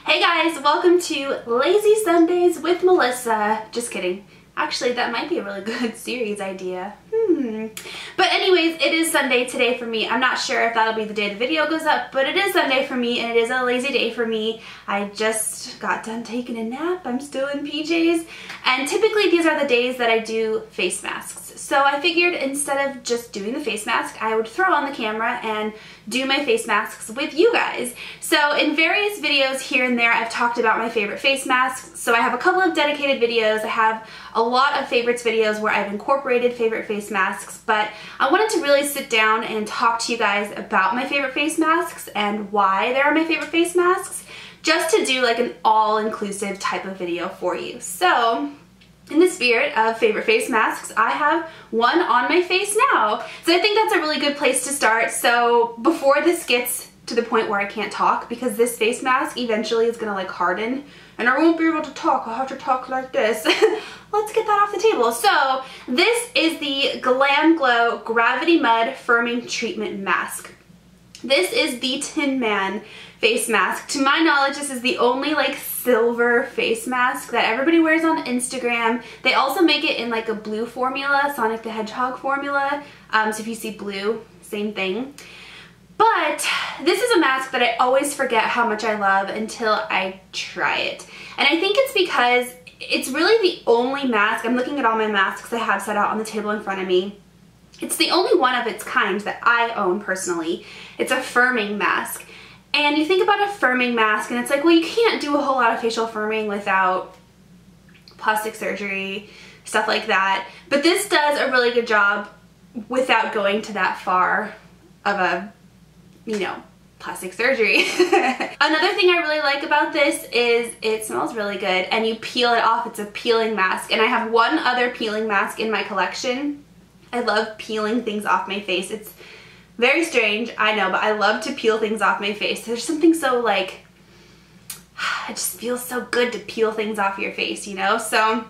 Hey guys, welcome to Lazy Sundays with Melissa. Just kidding. Actually, that might be a really good series idea. But anyways, it is Sunday today for me. I'm not sure if that'll be the day the video goes up, but it is Sunday for me and it is a lazy day for me. I just got done taking a nap. I'm still in PJs. And typically these are the days that I do face masks. So I figured instead of just doing the face mask, I would throw on the camera and do my face masks with you guys. So in various videos here and there, I've talked about my favorite face masks. So I have a couple of dedicated videos. I have a lot of favorites videos where I've incorporated favorite face masks, but I wanted to really sit down and talk to you guys about my favorite face masks and why they are my favorite face masks, just to do like an all-inclusive type of video for you. So in the spirit of favorite face masks, I have one on my face now. So I think that's a really good place to start. So before this gets to the point where I can't talk, because this face mask eventually is gonna like harden and I won't be able to talk. I'll have to talk like this. Let's get that off the table. So this is the Glam Glow Gravity Mud Firming Treatment Mask. This is the Tin Man face mask. To my knowledge, this is the only like silver face mask that everybody wears on Instagram. They also make it in like a blue formula, Sonic the Hedgehog formula. So if you see blue, same thing. But this is a mask that I always forget how much I love until I try it. And I think it's because it's really the only mask, I'm looking at all my masks I have set out on the table in front of me. It's the only one of its kind that I own personally. It's a firming mask. And you think about a firming mask and it's like, well, you can't do a whole lot of facial firming without plastic surgery, stuff like that. But this does a really good job without going to that far of a, you know, plastic surgery. Another thing I really like about this is it smells really good and you peel it off. It's a peeling mask. And I have one other peeling mask in my collection. I love peeling things off my face. It's very strange, I know, but I love to peel things off my face. There's something so like, it just feels so good to peel things off your face, you know? So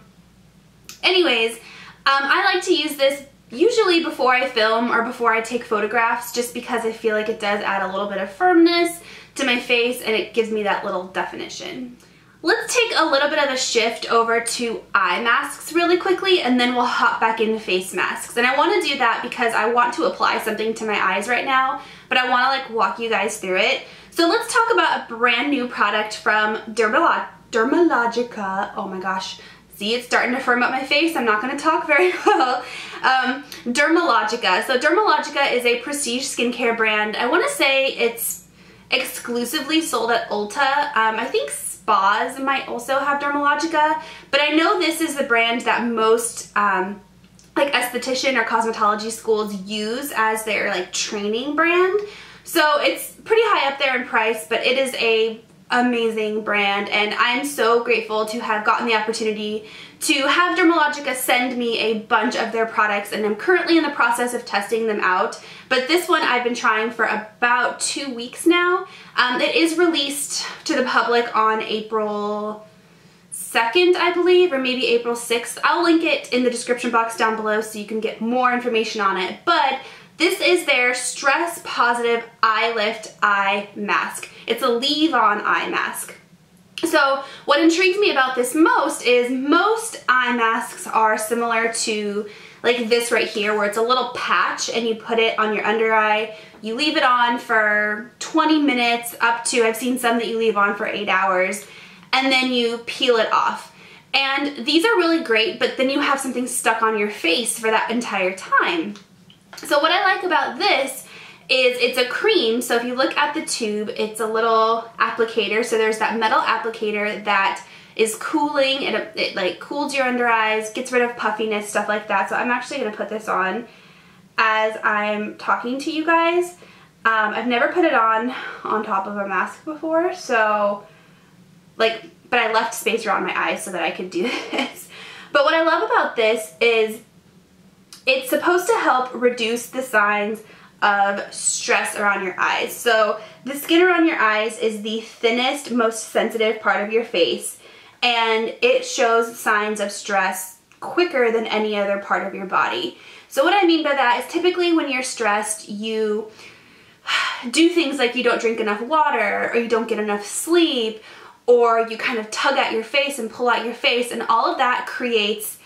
anyways, I like to use this usually before I film or before I take photographs, just because I feel like it does add a little bit of firmness to my face and it gives me that little definition. Let's take a little bit of a shift over to eye masks really quickly and then we'll hop back into face masks. And I want to do that because I want to apply something to my eyes right now, but I want to like walk you guys through it. So let's talk about a brand new product from Dermalogica. Oh my gosh. See, it's starting to firm up my face. I'm not going to talk very well. Dermalogica. So Dermalogica is a prestige skincare brand. I want to say it's exclusively sold at Ulta. I think spas might also have Dermalogica, but I know this is the brand that most like esthetician or cosmetology schools use as their like training brand. So it's pretty high up there in price, but it is a amazing brand and I'm so grateful to have gotten the opportunity to have Dermalogica send me a bunch of their products, and I'm currently in the process of testing them out. But this one I've been trying for about 2 weeks now. It is released to the public on April 2nd, I believe, or maybe April 6th. I'll link it in the description box down below so you can get more information on it. But this is their Stress Positive Eye Lift Eye Mask. It's a leave-on eye mask. So what intrigues me about this most is most eye masks are similar to like this right here, where it's a little patch and you put it on your under eye. You leave it on for 20 minutes up to, I've seen some that you leave on for 8 hours, and then you peel it off. And these are really great, but then you have something stuck on your face for that entire time. So what I like about this is it's a cream. So if you look at the tube, it's a little applicator. So there's that metal applicator that is cooling. It like cools your under eyes, gets rid of puffiness, stuff like that. So I'm actually going to put this on as I'm talking to you guys. I've never put it on top of a mask before. So like, but I left space around my eyes so that I could do this. But what I love about this is it's supposed to help reduce the signs of stress around your eyes. So the skin around your eyes is the thinnest, most sensitive part of your face, and it shows signs of stress quicker than any other part of your body. So what I mean by that is typically when you're stressed, you do things like you don't drink enough water, or you don't get enough sleep, or you kind of tug at your face and pull out your face, and all of that creates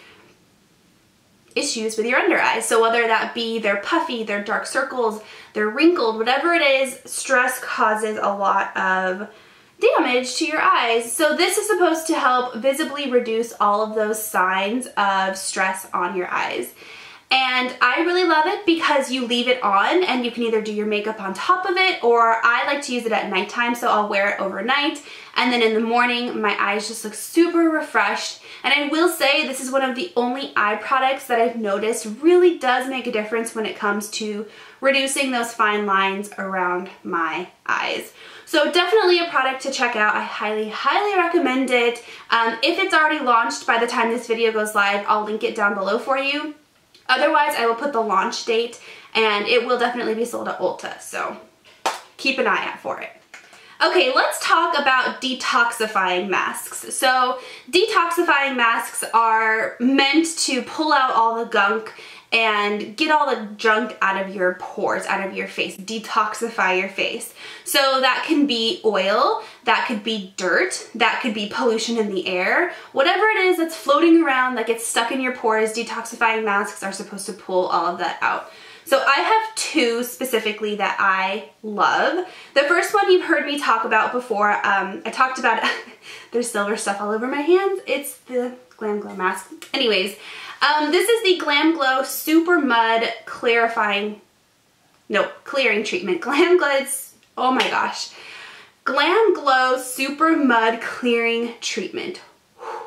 issues with your under eyes. So whether that be they're puffy, they're dark circles, they're wrinkled, whatever it is, stress causes a lot of damage to your eyes. So this is supposed to help visibly reduce all of those signs of stress on your eyes. And I really love it because you leave it on and you can either do your makeup on top of it, or I like to use it at nighttime, so I'll wear it overnight, and then in the morning my eyes just look super refreshed. And I will say this is one of the only eye products that I've noticed really does make a difference when it comes to reducing those fine lines around my eyes. So definitely a product to check out. I highly, highly recommend it. If it's already launched by the time this video goes live, I'll link it down below for you. Otherwise, I will put the launch date, and it will definitely be sold at Ulta, so keep an eye out for it. Okay, let's talk about detoxifying masks. So detoxifying masks are meant to pull out all the gunk and get all the junk out of your pores, out of your face, detoxify your face. So that can be oil, that could be dirt, that could be pollution in the air. Whatever it is that's floating around that gets stuck in your pores, detoxifying masks are supposed to pull all of that out. So I have two specifically that I love. The first one you've heard me talk about before. I talked about there's silver stuff all over my hands. It's the Glam Glow mask. Anyways, this is the Glam Glow Super Mud clearing treatment. Glam Glow, oh my gosh. Glam Glow Super Mud Clearing Treatment. Whew,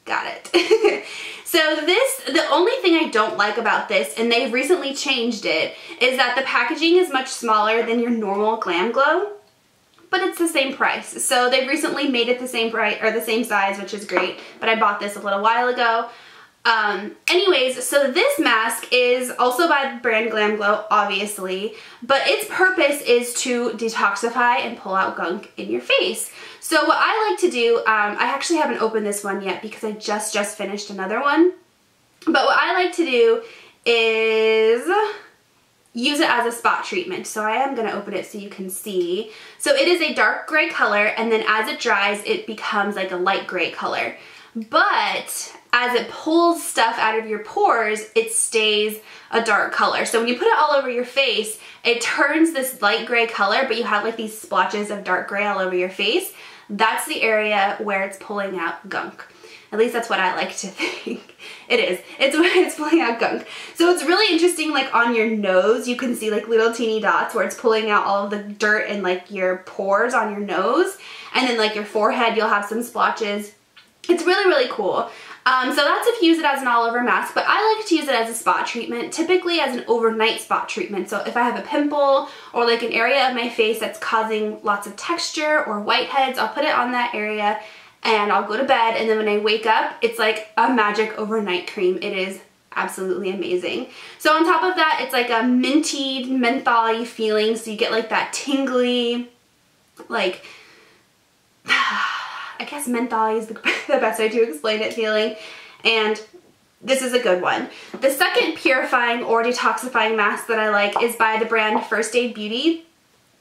got it. So the only thing I don't like about this, and they've recently changed it, is that the packaging is much smaller than your normal Glam Glow, but it's the same price. So they've recently made it the same price, or the same size, which is great, but I bought this a little while ago. Anyways, so this mask is also by the brand Glam Glow, obviously, but its purpose is to detoxify and pull out gunk in your face. So what I like to do, I actually haven't opened this one yet because I just finished another one, but what I like to do is use it as a spot treatment. So I am going to open it so you can see. So it is a dark gray color, and then as it dries, it becomes like a light gray color. But as it pulls stuff out of your pores, it stays a dark color. So when you put it all over your face, it turns this light gray color, but you have like these splotches of dark gray all over your face. That's the area where it's pulling out gunk. At least that's what I like to think. It is. It's where it's pulling out gunk. So it's really interesting, like on your nose, you can see like little teeny dots where it's pulling out all of the dirt and like your pores on your nose. And then like your forehead, you'll have some splotches. It's really, really cool. So that's if you use it as an all-over mask, but I like to use it as a spot treatment, typically as an overnight spot treatment. So if I have a pimple or like an area of my face that's causing lots of texture or whiteheads, I'll put it on that area and I'll go to bed, and then when I wake up, it's like a magic overnight cream. It is absolutely amazing. So on top of that, it's like a minty, menthol-y feeling, so you get like that tingly, like, I guess menthol is the best way to explain it feeling, and this is a good one. The second purifying or detoxifying mask that I like is by the brand First Aid Beauty.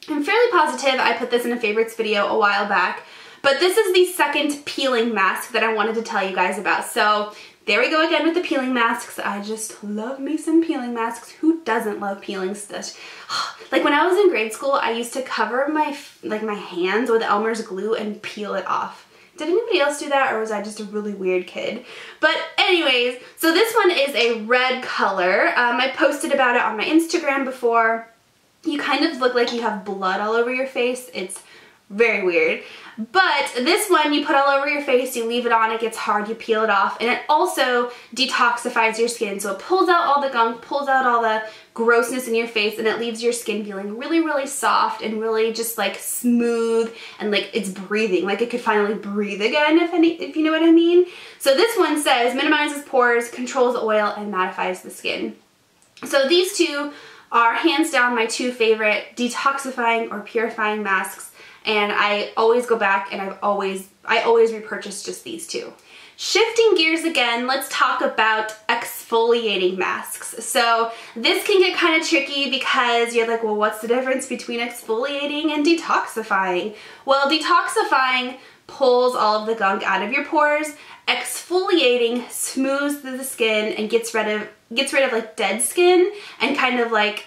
I'm fairly positive I put this in a favorites video a while back, but this is the second peeling mask that I wanted to tell you guys about. So there we go again with the peeling masks. I just love me some peeling masks. Who doesn't love peeling stuff? Like when I was in grade school, I used to cover my hands with Elmer's glue and peel it off. Did anybody else do that, or was I just a really weird kid? But anyways, so this one is a red color. I posted about it on my Instagram before. You kind of look like you have blood all over your face. It's very weird. But this one you put all over your face, you leave it on, it gets hard, you peel it off, and it also detoxifies your skin. So it pulls out all the gunk, pulls out all the grossness in your face, and it leaves your skin feeling really, really soft and really just like smooth, and like it's breathing, like it could finally breathe again, if you know what I mean. So this one says minimizes pores, controls oil, and mattifies the skin. So these two are hands down my two favorite detoxifying or purifying masks. And I always go back and I always repurchase just these two. Shifting gears again, let's talk about exfoliating masks. So this can get kind of tricky because you're like, well, what's the difference between exfoliating and detoxifying? Well, detoxifying pulls all of the gunk out of your pores. Exfoliating smooths the skin and gets rid of like dead skin and kind of like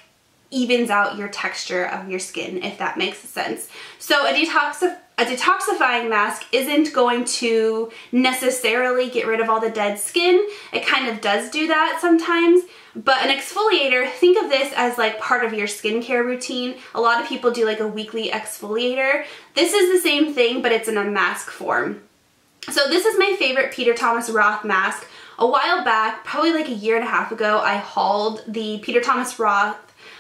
evens out your texture of your skin, if that makes sense. So a detoxifying mask isn't going to necessarily get rid of all the dead skin. It kind of does do that sometimes. But an exfoliator, think of this as like part of your skincare routine. A lot of people do like a weekly exfoliator. This is the same thing, but it's in a mask form. So this is my favorite Peter Thomas Roth mask. A while back, probably like a year and a half ago, I hauled the Peter Thomas Roth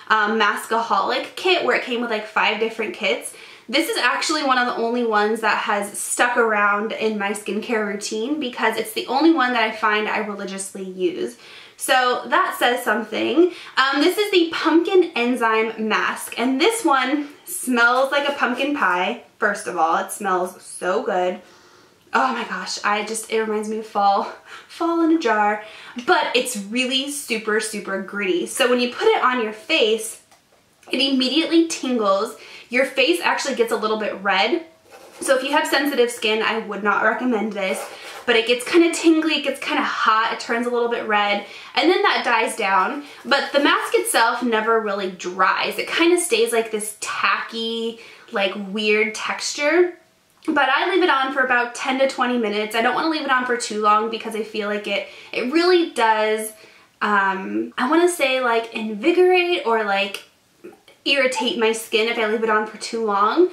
Maskaholic kit where it came with like 5 different kits. This is actually one of the only ones that has stuck around in my skincare routine because it's the only one that I find I religiously use. So that says something. This is the Pumpkin Enzyme Mask, and this one smells like a pumpkin pie. First of all, it smells so good. Oh my gosh, it reminds me of fall in a jar. But it's really super, super gritty. So when you put it on your face, it immediately tingles. Your face actually gets a little bit red. So if you have sensitive skin, I would not recommend this. But it gets kind of tingly, it gets kind of hot, it turns a little bit red, and then that dies down. But the mask itself never really dries. It kind of stays like this tacky, like weird texture. But I leave it on for about 10 to 20 minutes. I don't want to leave it on for too long because I feel like it really does, I want to say like invigorate or like irritate my skin if I leave it on for too long.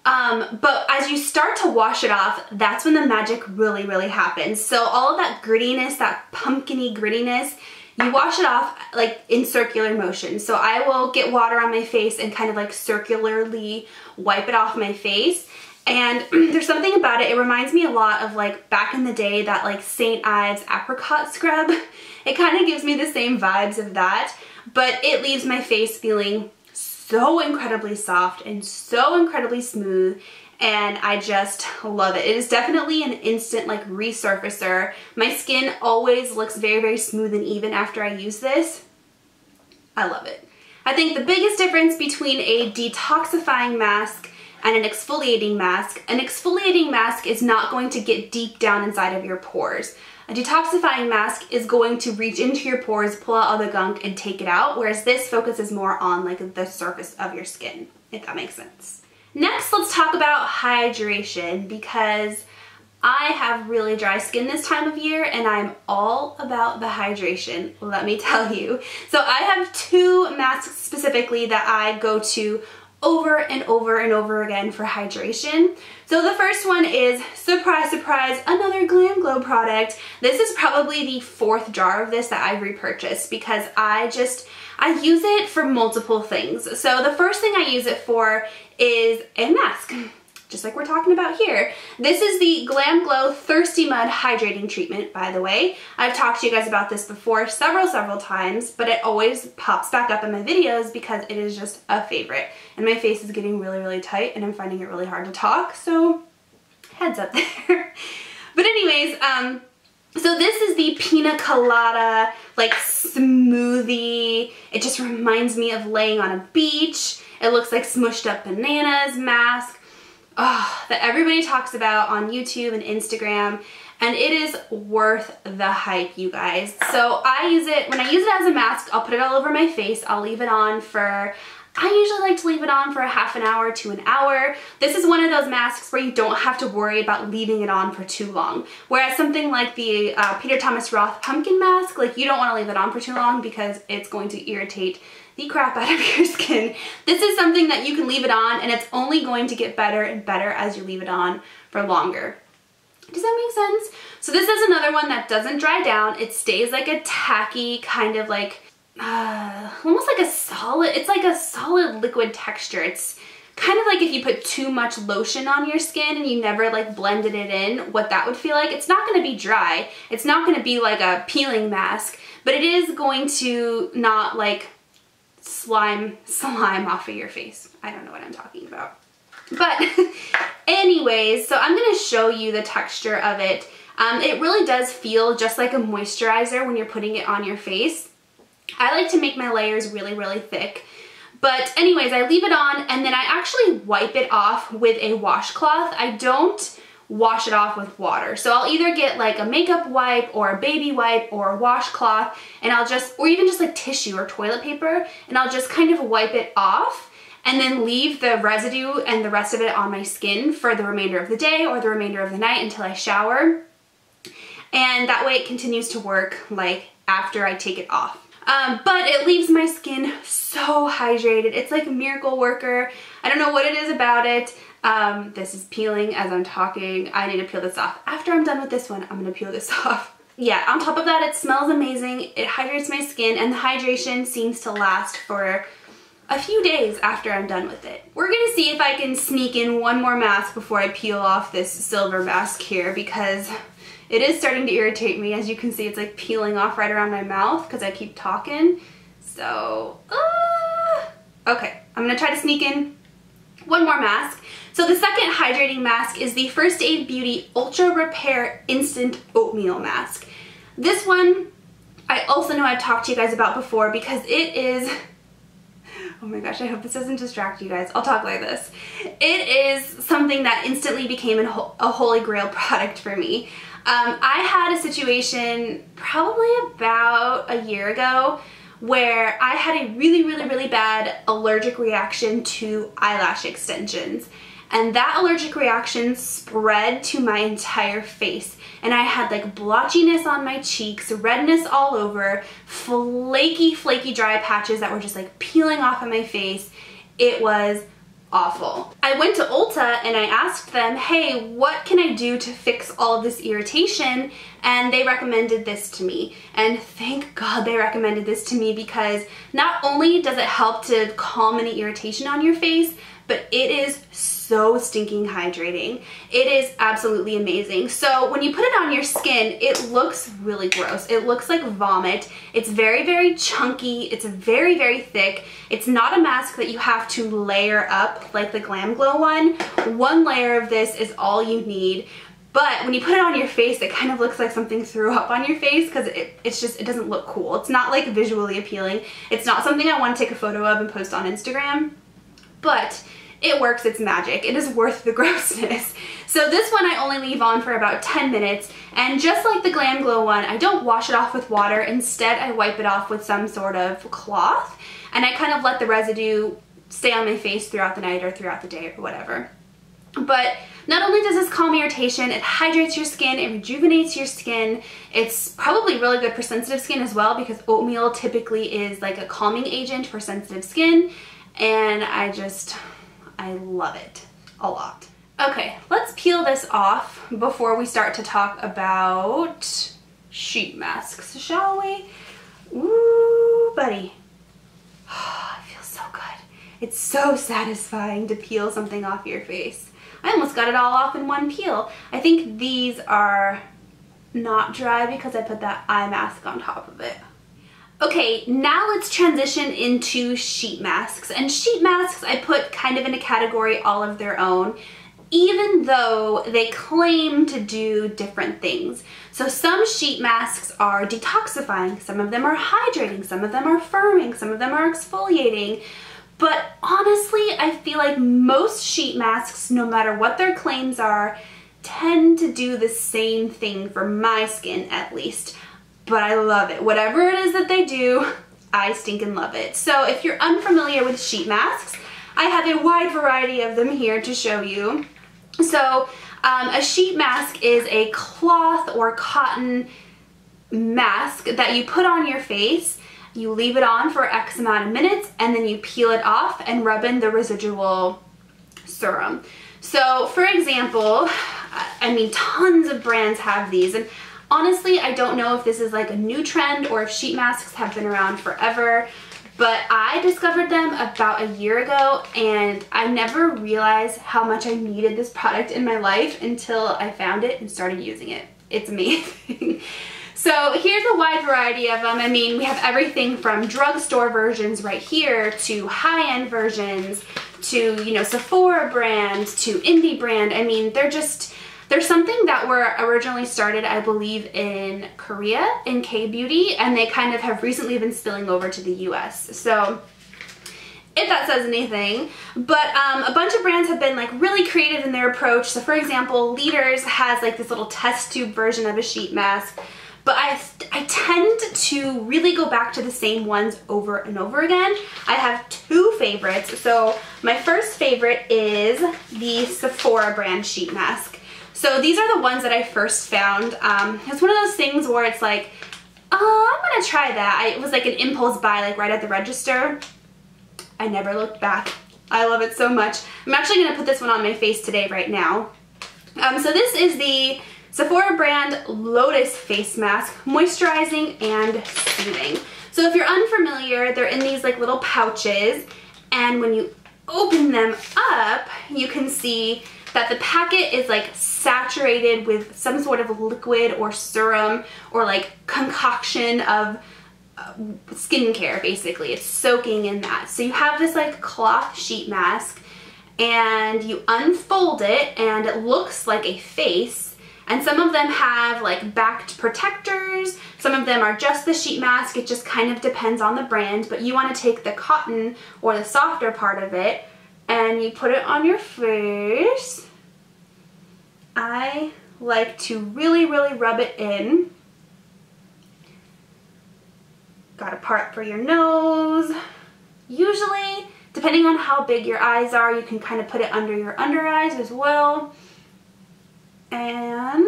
But as you start to wash it off, that's when the magic really, really happens. So all of that grittiness, that pumpkin-y grittiness, you wash it off like in circular motion. So I will get water on my face and kind of like circularly wipe it off my face. And there's something about it, it reminds me a lot of like back in the day, that like St. Ives apricot scrub. It kind of gives me the same vibes of that, but it leaves my face feeling so incredibly soft and so incredibly smooth, and I just love it. It is definitely an instant like resurfacer. My skin always looks very, very smooth and even after I use this. I love it. I think the biggest difference between a detoxifying mask and an exfoliating mask is not going to get deep down inside of your pores. A detoxifying mask is going to reach into your pores, pull out all the gunk, and take it out, whereas this focuses more on like the surface of your skin, if that makes sense. Next, let's talk about hydration, because I have really dry skin this time of year and I'm all about the hydration, let me tell you. So I have 2 masks specifically that I go to over and over and over again for hydration. So the first one is, surprise, surprise, another Glam Glow product. This is probably the 4th jar of this that I've repurchased because I use it for multiple things. So the first thing I use it for is a mask, just like we're talking about here. This is the Glam Glow Thirsty Mud Hydrating Treatment, by the way. I've talked to you guys about this before several times, but it always pops back up in my videos because it is just a favorite. And my face is getting really, really tight and I'm finding it really hard to talk, so heads up there. But anyways, so this is the Pina Colada, like smoothie. It just reminds me of laying on a beach. It looks like smushed up bananas mask. Oh, that everybody talks about on YouTube and Instagram, and it is worth the hype, you guys. So I use it, when I use it as a mask, I'll put it all over my face. I'll leave it on for, I usually like to leave it on for a half an hour to an hour. This is one of those masks where you don't have to worry about leaving it on for too long. Whereas something like the Peter Thomas Roth pumpkin mask, like you don't want to leave it on for too long because it's going to irritate the crap out of your skin. This is something that you can leave it on and it's only going to get better and better as you leave it on for longer. Does that make sense? So this is another one that doesn't dry down. It stays like a tacky kind of like, almost like a solid, it's like a solid liquid texture. It's kind of like if you put too much lotion on your skin and you never like blended it in, what that would feel like. It's not going to be dry. It's not going to be like a peeling mask, but it is going to not like slime off of your face. I don't know what I'm talking about. But anyways, so I'm going to show you the texture of it. It really does feel just like a moisturizer when you're putting it on your face. I like to make my layers really, really thick. But anyways, I leave it on and then I actually wipe it off with a washcloth. I don't wash it off with water. So I'll either get like a makeup wipe or a baby wipe or a washcloth, and I'll just, or even just like tissue or toilet paper, and I'll just kind of wipe it off and then leave the residue and the rest of it on my skin for the remainder of the day or the remainder of the night until I shower. And that way it continues to work like after I take it off. But it leaves my skin so hydrated. It's like a miracle worker. I don't know what it is about it. This is peeling as I'm talking. I need to peel this off. After I'm done with this one, I'm gonna peel this off. Yeah, on top of that, it smells amazing. It hydrates my skin, and the hydration seems to last for a few days after I'm done with it. We're gonna see if I can sneak in one more mask before I peel off this silver mask here, because it is starting to irritate me. As you can see, it's like peeling off right around my mouth because I keep talking. So, okay, I'm gonna try to sneak in one more mask. So the second hydrating mask is the First Aid Beauty Ultra Repair Instant Oatmeal Mask. This one, I also know I've talked to you guys about before because it is, oh my gosh, I hope this doesn't distract you guys. I'll talk like this. It is something that instantly became a holy grail product for me. I had a situation probably about a year ago where I had a really bad allergic reaction to eyelash extensions. And that allergic reaction spread to my entire face. And I had like blotchiness on my cheeks, redness all over, flaky dry patches that were just like peeling off of my face. It was awful. I went to Ulta and I asked them, hey, what can I do to fix all of this irritation? And they recommended this to me. And thank God they recommended this to me, because not only does it help to calm any irritation on your face, but it is so stinking hydrating. It is absolutely amazing. So when you put it on your skin, it looks really gross. It looks like vomit. It's very chunky. It's very thick. It's not a mask that you have to layer up like the Glam Glow one. One layer of this is all you need. But when you put it on your face, it kind of looks like something threw up on your face, because it doesn't look cool. It's not like visually appealing. It's not something I want to take a photo of and post on Instagram. But it works, it's magic. It is worth the grossness. So this one I only leave on for about 10 minutes, and just like the Glam Glow one, I don't wash it off with water. Instead, I wipe it off with some sort of cloth, and I kind of let the residue stay on my face throughout the night or throughout the day or whatever. But not only does this calm irritation, it hydrates your skin, it rejuvenates your skin. It's probably really good for sensitive skin as well, because oatmeal typically is like a calming agent for sensitive skin, and I love it a lot. Okay, let's peel this off before we start to talk about sheet masks, shall we? Ooh, buddy. Oh, it feels so good. It's so satisfying to peel something off your face. I almost got it all off in one peel. I think these are not dry because I put that eye mask on top of it. Okay, now let's transition into sheet masks. And sheet masks I put kind of in a category all of their own, even though they claim to do different things. So some sheet masks are detoxifying, some of them are hydrating, some of them are firming, some of them are exfoliating. But honestly, I feel like most sheet masks, no matter what their claims are, tend to do the same thing for my skin at least. But I love it. Whatever it is that they do, I stinking love it. So if you're unfamiliar with sheet masks, I have a wide variety of them here to show you. So a sheet mask is a cloth or cotton mask that you put on your face. You leave it on for X amount of minutes, and then you peel it off and rub in the residual serum. So for example, I mean, tons of brands have these, and honestly, I don't know if this is like a new trend or if sheet masks have been around forever, but I discovered them about a year ago, and I never realized how much I needed this product in my life until I found it and started using it. It's amazing. So here's a wide variety of them. I mean, we have everything from drugstore versions right here to high-end versions to, you know, Sephora brand to indie brand. I mean, they're something that were originally started, I believe, in Korea, in K-beauty, and they kind of have recently been spilling over to the US. So if that says anything. But a bunch of brands have been like really creative in their approach. So for example, Leaders has like this little test tube version of a sheet mask. But I tend to really go back to the same ones over and over again. I have two favorites. So my first favorite is the Sephora brand sheet mask. So these are the ones that I first found. It's one of those things where it's like, oh, I'm gonna try that. It was like an impulse buy, like right at the register. I never looked back. I love it so much. I'm actually gonna put this one on my face today right now. So this is the Sephora brand Lotus face mask, moisturizing and soothing. So if you're unfamiliar, they're in these like little pouches, and when you open them up, you can see that the packet is like saturated with some sort of liquid or serum or like concoction of skincare, basically. It's soaking in that. So you have this like cloth sheet mask, and you unfold it and it looks like a face. And some of them have like backed protectors, some of them are just the sheet mask. It just kind of depends on the brand, but you want to take the cotton or the softer part of it and you put it on your face. I like to really rub it in. Got a part for your nose. Usually, depending on how big your eyes are, you can kind of put it under your under eyes as well. And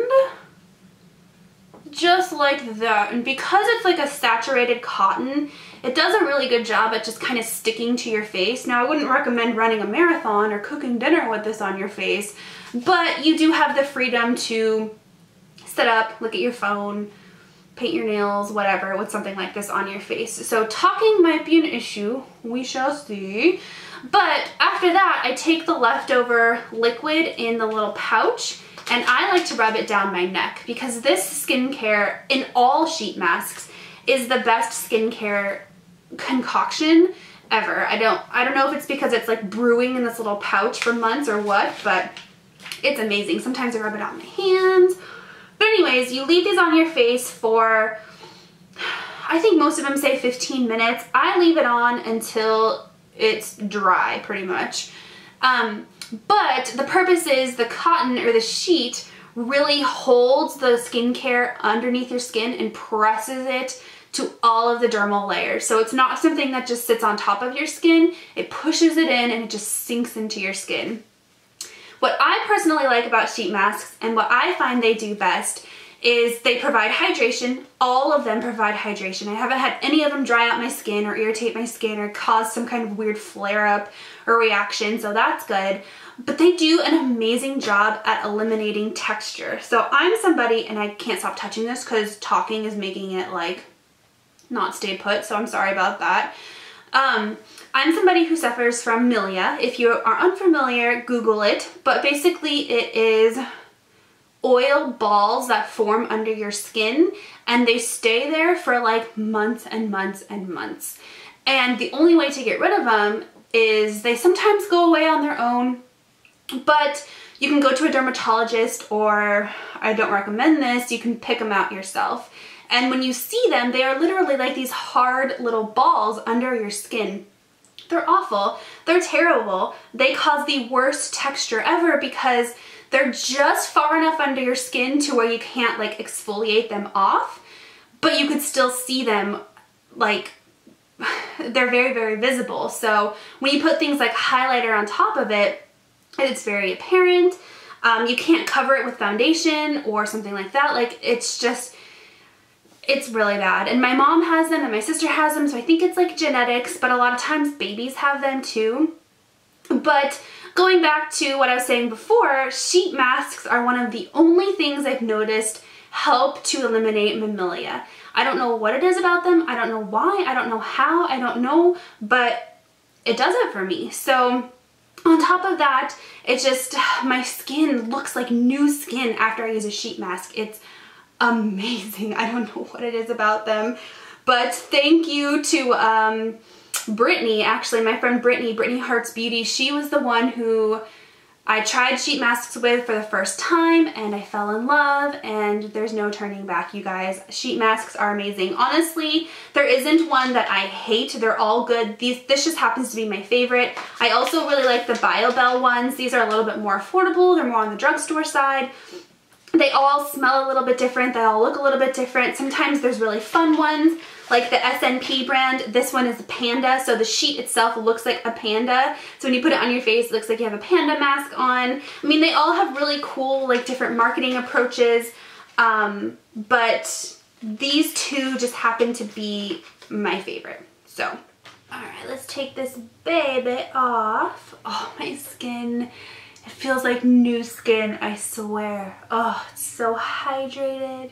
just like that. And because it's like a saturated cotton, it does a really good job at just kind of sticking to your face. Now, I wouldn't recommend running a marathon or cooking dinner with this on your face, but you do have the freedom to sit up, look at your phone, paint your nails, whatever, with something like this on your face. So talking might be an issue. We shall see. But after that, I take the leftover liquid in the little pouch, and I like to rub it down my neck, because this skincare in all sheet masks is the best skincare concoction ever. I don't know if it's because it's like brewing in this little pouch for months or what, but it's amazing. Sometimes I rub it on my hands. But anyways, you leave these on your face for, I think most of them say 15 minutes. I leave it on until it's dry, pretty much. But the purpose is the cotton or the sheet really holds the skincare underneath your skin and presses it to all of the dermal layers. So it's not something that just sits on top of your skin. It pushes it in and it just sinks into your skin. What I personally like about sheet masks, and what I find they do best, is they provide hydration. All of them provide hydration. I haven't had any of them dry out my skin or irritate my skin or cause some kind of weird flare-up or reaction, so that's good. But they do an amazing job at eliminating texture. So I'm somebody, and I can't stop touching this because talking is making it like not stay put, so I'm sorry about that. I'm somebody who suffers from milia. If you are unfamiliar, Google it. But basically it is oil balls that form under your skin, and they stay there for like months and months and months. And the only way to get rid of them is they sometimes go away on their own, but you can go to a dermatologist, or I don't recommend this, you can pick them out yourself. And when you see them, they are literally like these hard little balls under your skin. They're awful. They're terrible. They cause the worst texture ever because they're just far enough under your skin to where you can't like exfoliate them off, but you could still see them, like they're very visible. So when you put things like highlighter on top of it, it's very apparent. You can't cover it with foundation or something like that. Like it's really bad. And my mom has them and my sister has them, so I think it's like genetics, but a lot of times babies have them too. But going back to what I was saying before, sheet masks are one of the only things I've noticed help to eliminate mammalia. I don't know what it is about them. I don't know why. I don't know how. I don't know, but it does it for me. So on top of that, it just, my skin looks like new skin after I use a sheet mask. It's amazing. I don't know what it is about them, but thank you to Brittany, actually my friend Brittany Hearts Beauty. She was the one who I tried sheet masks with for the first time and I fell in love, and there's no turning back, you guys. Sheet masks are amazing. Honestly, there isn't one that I hate. They're all good. This just happens to be my favorite. I also really like the BioBell ones. These are a little bit more affordable. They're more on the drugstore side. They all smell a little bit different. They all look a little bit different. Sometimes there's really fun ones, like the SNP brand. This one is the panda, so the sheet itself looks like a panda. So when you put it on your face, it looks like you have a panda mask on. I mean, they all have really cool, like, different marketing approaches, but these two just happen to be my favorite. So, all right, let's take this baby off. Oh, my skin. It feels like new skin, I swear. Oh, it's so hydrated.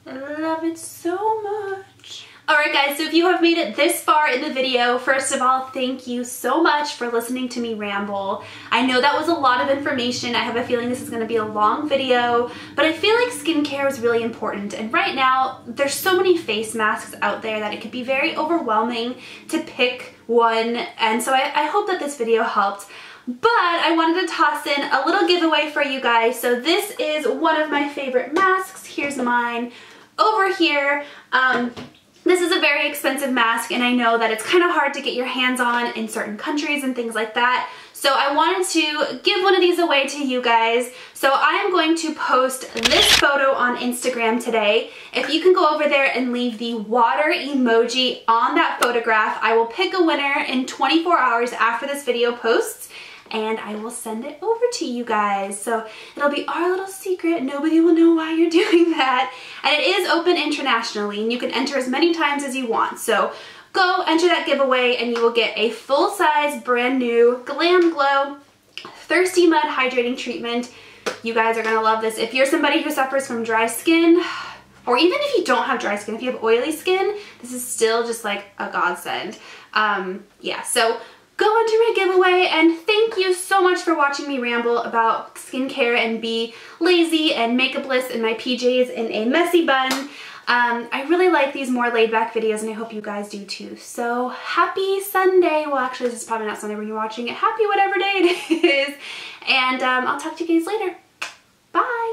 I love it so much. Alright guys, so if you have made it this far in the video, first of all, thank you so much for listening to me ramble. I know that was a lot of information. I have a feeling this is going to be a long video, but I feel like skincare is really important. And right now, there's so many face masks out there that it could be very overwhelming to pick one. And so I hope that this video helped. But I wanted to toss in a little giveaway for you guys. So this is one of my favorite masks. Here's mine over here. This is a very expensive mask, and I know that it's kind of hard to get your hands on in certain countries and things like that. So I wanted to give one of these away to you guys. So I am going to post this photo on Instagram today. If you can go over there and leave the water emoji on that photograph, I will pick a winner in 24 hours after this video posts, and I will send it over to you guys. So it'll be our little secret. Nobody will know why you're doing that. And it is open internationally, and you can enter as many times as you want. So go enter that giveaway and you will get a full-size, brand new Glam Glow Thirsty Mud Hydrating Treatment. You guys are gonna love this. If you're somebody who suffers from dry skin, or even if you don't have dry skin, if you have oily skin, this is still just like a godsend. Yeah, so go enter my giveaway, and thank you so much for watching me ramble about skincare and be lazy and makeupless in my PJs in a messy bun. I really like these more laid back videos, and I hope you guys do too. So happy Sunday. Well, actually, this is probably not Sunday when you're watching it. Happy whatever day it is. And I'll talk to you guys later.